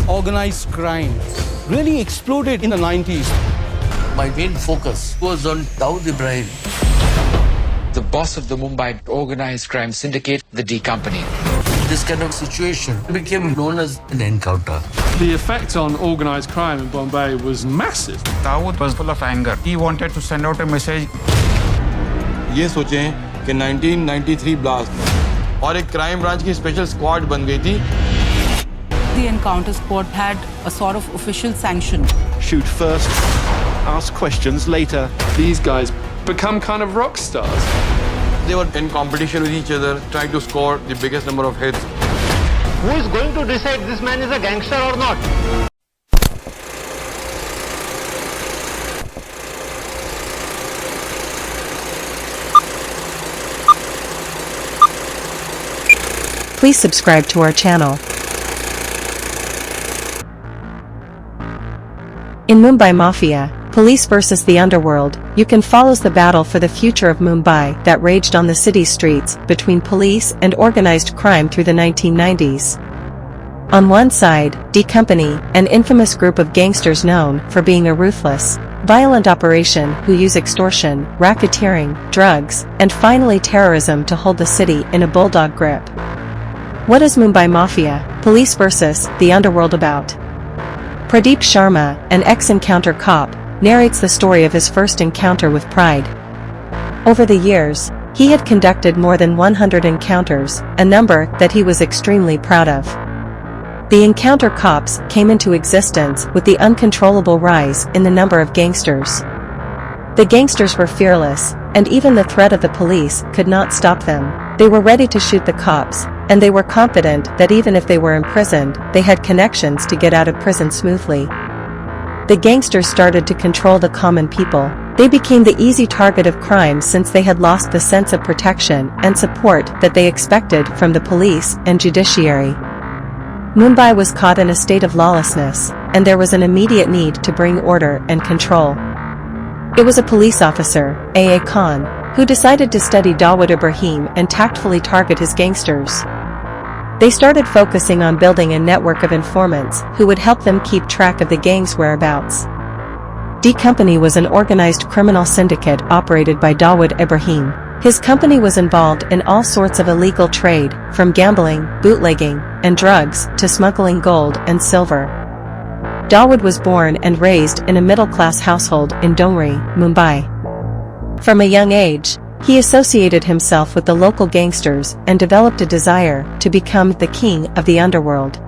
organized crime really exploded in the 90s. My main focus was on Dawood Ibrahim, the boss of the Mumbai organized crime syndicate, the D Company. This kind of situation became known as an encounter. The effect on organized crime in Bombay was massive. Dawood was full of anger. He wanted to send out a message. ये सोचें कि 1993 blast और एक crime branch की special squad बन गई थी. The encounter squad had a sort of official sanction. Shoot first, ask questions later. These guys become kind of rock stars. They were in competition with each other, trying to score the biggest number of hits. Who is going to decide this man is a gangster or not? Please subscribe to our channel. In Mumbai Mafia, Police versus the Underworld, you can follow the battle for the future of Mumbai that raged on the city's streets between police and organized crime through the 1990s. On one side, D Company, an infamous group of gangsters known for being a ruthless, violent operation who use extortion, racketeering, drugs, and finally terrorism to hold the city in a bulldog grip. What is Mumbai Mafia, Police versus the Underworld about? Pradeep Sharma, an ex-encounter cop, narrates the story of his first encounter with pride. Over the years, he had conducted more than 100 encounters, a number that he was extremely proud of. The encounter cops came into existence with the uncontrollable rise in the number of gangsters. The gangsters were fearless, and even the threat of the police could not stop them. They were ready to shoot the cops, and they were confident that even if they were imprisoned, they had connections to get out of prison smoothly. The gangsters started to control the common people. They became the easy target of crime since they had lost the sense of protection and support that they expected from the police and judiciary. Mumbai was caught in a state of lawlessness, and there was an immediate need to bring order and control. It was a police officer, A.A. Khan, who decided to study Dawood Ibrahim and tactfully target his gangsters. They started focusing on building a network of informants who would help them keep track of the gang's whereabouts. D Company was an organized criminal syndicate operated by Dawood Ibrahim. His company was involved in all sorts of illegal trade, from gambling, bootlegging, and drugs, to smuggling gold and silver. Dawood was born and raised in a middle-class household in Dongri, Mumbai. From a young age, he associated himself with the local gangsters and developed a desire to become the king of the underworld.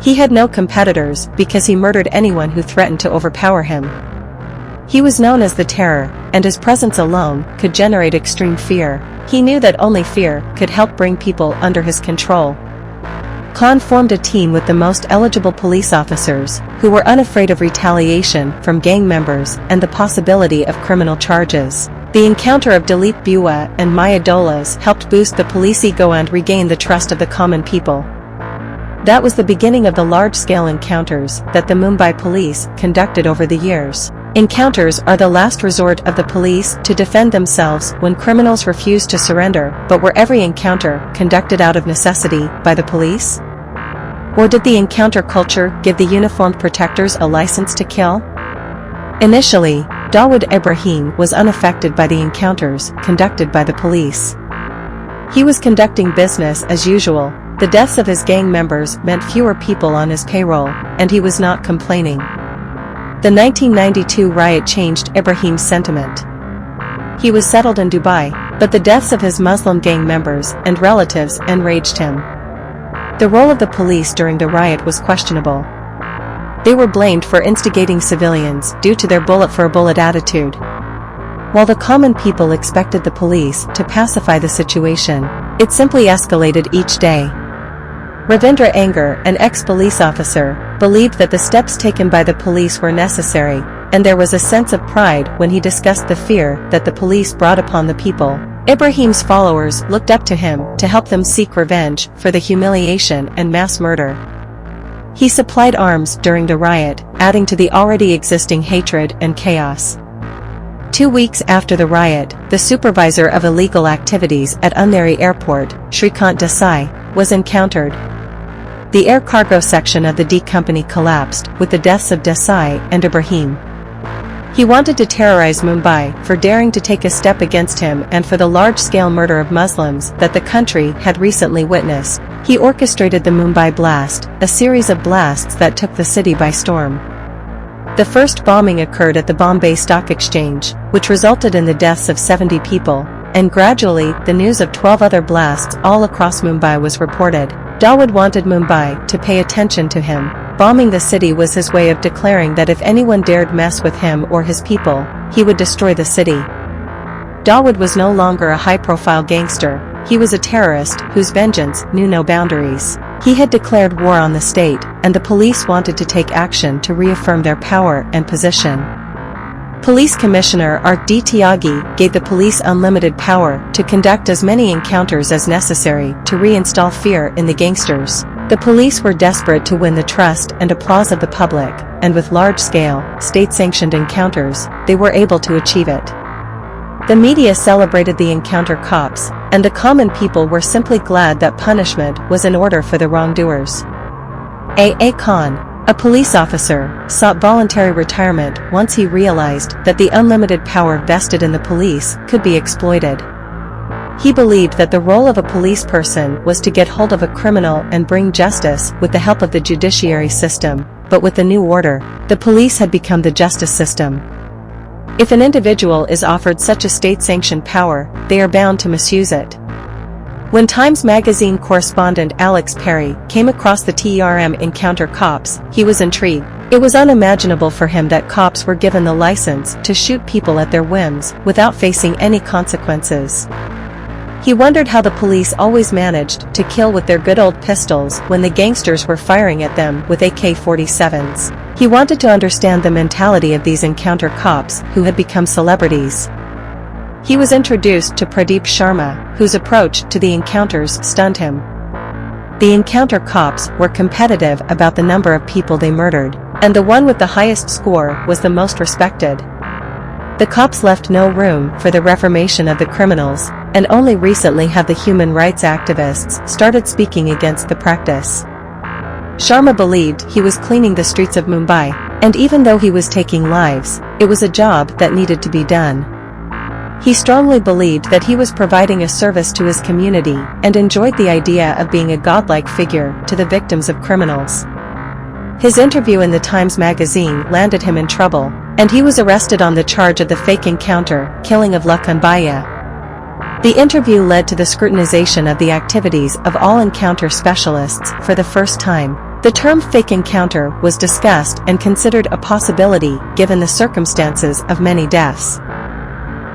He had no competitors because he murdered anyone who threatened to overpower him. He was known as the Terror, and his presence alone could generate extreme fear. He knew that only fear could help bring people under his control. Khan formed a team with the most eligible police officers, who were unafraid of retaliation from gang members and the possibility of criminal charges. The encounter of Dilip Bua and Maya Dolas helped boost the police ego and regain the trust of the common people. That was the beginning of the large-scale encounters that the Mumbai police conducted over the years. Encounters are the last resort of the police to defend themselves when criminals refuse to surrender, but were every encounter conducted out of necessity by the police? Or did the encounter culture give the uniformed protectors a license to kill? Initially, Dawood Ibrahim was unaffected by the encounters conducted by the police. He was conducting business as usual. The deaths of his gang members meant fewer people on his payroll, and he was not complaining. The 1992 riot changed Ibrahim's sentiment. He was settled in Dubai, but the deaths of his Muslim gang members and relatives enraged him. The role of the police during the riot was questionable. They were blamed for instigating civilians due to their bullet-for-a-bullet attitude. While the common people expected the police to pacify the situation, it simply escalated each day. Ravindra Anger, an ex-police officer, believed that the steps taken by the police were necessary, and there was a sense of pride when he discussed the fear that the police brought upon the people. Ibrahim's followers looked up to him to help them seek revenge for the humiliation and mass murder. He supplied arms during the riot, adding to the already existing hatred and chaos. 2 weeks after the riot, the supervisor of illegal activities at Andheri Airport, Shrikant Desai, was encountered. The air cargo section of the D Company collapsed with the deaths of Desai and Ibrahim. He wanted to terrorize Mumbai for daring to take a step against him and for the large-scale murder of Muslims that the country had recently witnessed. He orchestrated the Mumbai blast, a series of blasts that took the city by storm. The first bombing occurred at the Bombay Stock Exchange, which resulted in the deaths of 70 people, and gradually, the news of 12 other blasts all across Mumbai was reported. Dawood wanted Mumbai to pay attention to him. Bombing the city was his way of declaring that if anyone dared mess with him or his people, he would destroy the city. Dawood was no longer a high-profile gangster, he was a terrorist whose vengeance knew no boundaries. He had declared war on the state, and the police wanted to take action to reaffirm their power and position. Police Commissioner Art D. Tyagi gave the police unlimited power to conduct as many encounters as necessary to reinstall fear in the gangsters. The police were desperate to win the trust and applause of the public, and with large-scale, state-sanctioned encounters, they were able to achieve it. The media celebrated the encounter cops, and the common people were simply glad that punishment was in order for the wrongdoers. A. Khan, a police officer, sought voluntary retirement once he realized that the unlimited power vested in the police could be exploited. He believed that the role of a police person was to get hold of a criminal and bring justice with the help of the judiciary system, but with the new order, the police had become the justice system. If an individual is offered such a state-sanctioned power, they are bound to misuse it. When Times Magazine correspondent Alex Perry came across the TERM encounter cops, he was intrigued. It was unimaginable for him that cops were given the license to shoot people at their whims without facing any consequences. He wondered how the police always managed to kill with their good old pistols when the gangsters were firing at them with AK-47s. He wanted to understand the mentality of these encounter cops who had become celebrities. He was introduced to Pradeep Sharma, whose approach to the encounters stunned him. The encounter cops were competitive about the number of people they murdered, and the one with the highest score was the most respected. The cops left no room for the reformation of the criminals, and only recently have the human rights activists started speaking against the practice. Sharma believed he was cleaning the streets of Mumbai, and even though he was taking lives, it was a job that needed to be done. He strongly believed that he was providing a service to his community and enjoyed the idea of being a godlike figure to the victims of criminals. His interview in the Times magazine landed him in trouble, and he was arrested on the charge of the fake encounter, killing of Lakan Bhaiya. The interview led to the scrutinization of the activities of all encounter specialists for the first time. The term fake encounter was discussed and considered a possibility given the circumstances of many deaths.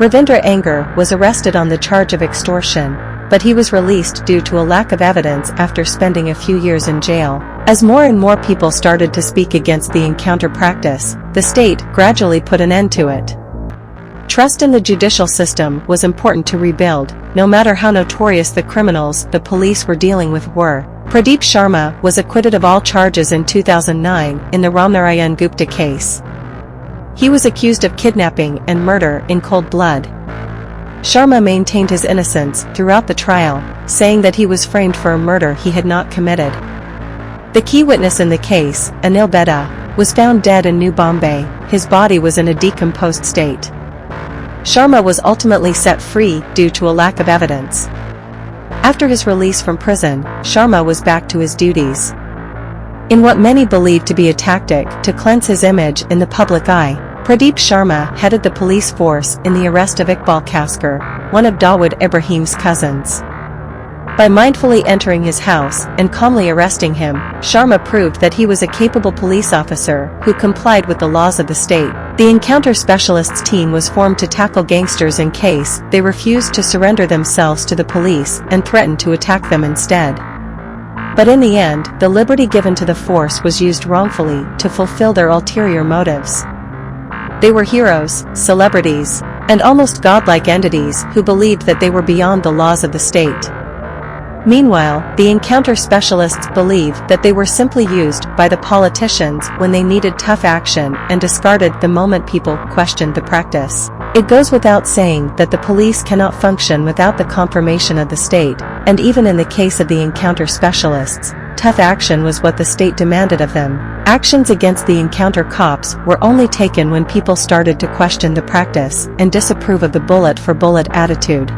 Ravindra Anger was arrested on the charge of extortion, but he was released due to a lack of evidence after spending a few years in jail. As more and more people started to speak against the encounter practice, the state gradually put an end to it. Trust in the judicial system was important to rebuild, no matter how notorious the criminals the police were dealing with were. Pradeep Sharma was acquitted of all charges in 2009 in the Ramnarayan Gupta case. He was accused of kidnapping and murder in cold blood. Sharma maintained his innocence throughout the trial, saying that he was framed for a murder he had not committed. The key witness in the case, Anil Beda, was found dead in New Bombay. His body was in a decomposed state. Sharma was ultimately set free due to a lack of evidence. After his release from prison, Sharma was back to his duties. In what many believed to be a tactic to cleanse his image in the public eye, Pradeep Sharma headed the police force in the arrest of Iqbal Kaskar, one of Dawood Ibrahim's cousins. By mindfully entering his house and calmly arresting him, Sharma proved that he was a capable police officer who complied with the laws of the state. The encounter specialists team was formed to tackle gangsters in case they refused to surrender themselves to the police and threatened to attack them instead. But in the end, the liberty given to the force was used wrongfully to fulfill their ulterior motives. They were heroes, celebrities, and almost godlike entities who believed that they were beyond the laws of the state. Meanwhile, the encounter specialists believed that they were simply used by the politicians when they needed tough action and discarded the moment people questioned the practice. It goes without saying that the police cannot function without the confirmation of the state, and even in the case of the encounter specialists, tough action was what the state demanded of them. Actions against the encounter cops were only taken when people started to question the practice and disapprove of the bullet-for-bullet attitude.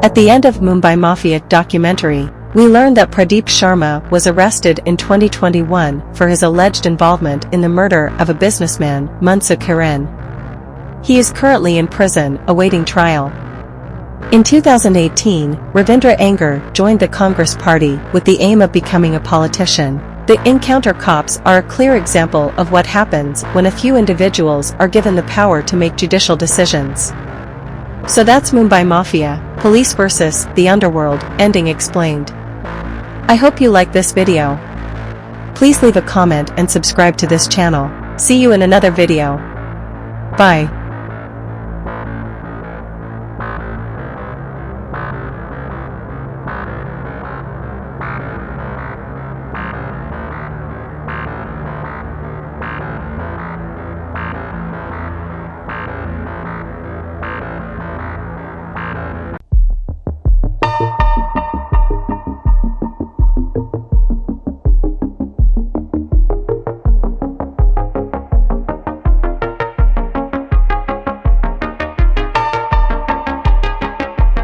At the end of Mumbai Mafia documentary, we learned that Pradeep Sharma was arrested in 2021 for his alleged involvement in the murder of a businessman, Mansukh Hiren. He is currently in prison, awaiting trial. In 2018, Ravindra Anger joined the Congress Party with the aim of becoming a politician. The encounter cops are a clear example of what happens when a few individuals are given the power to make judicial decisions. So that's Mumbai Mafia, Police versus the Underworld, ending explained. I hope you like this video. Please leave a comment and subscribe to this channel. See you in another video. Bye.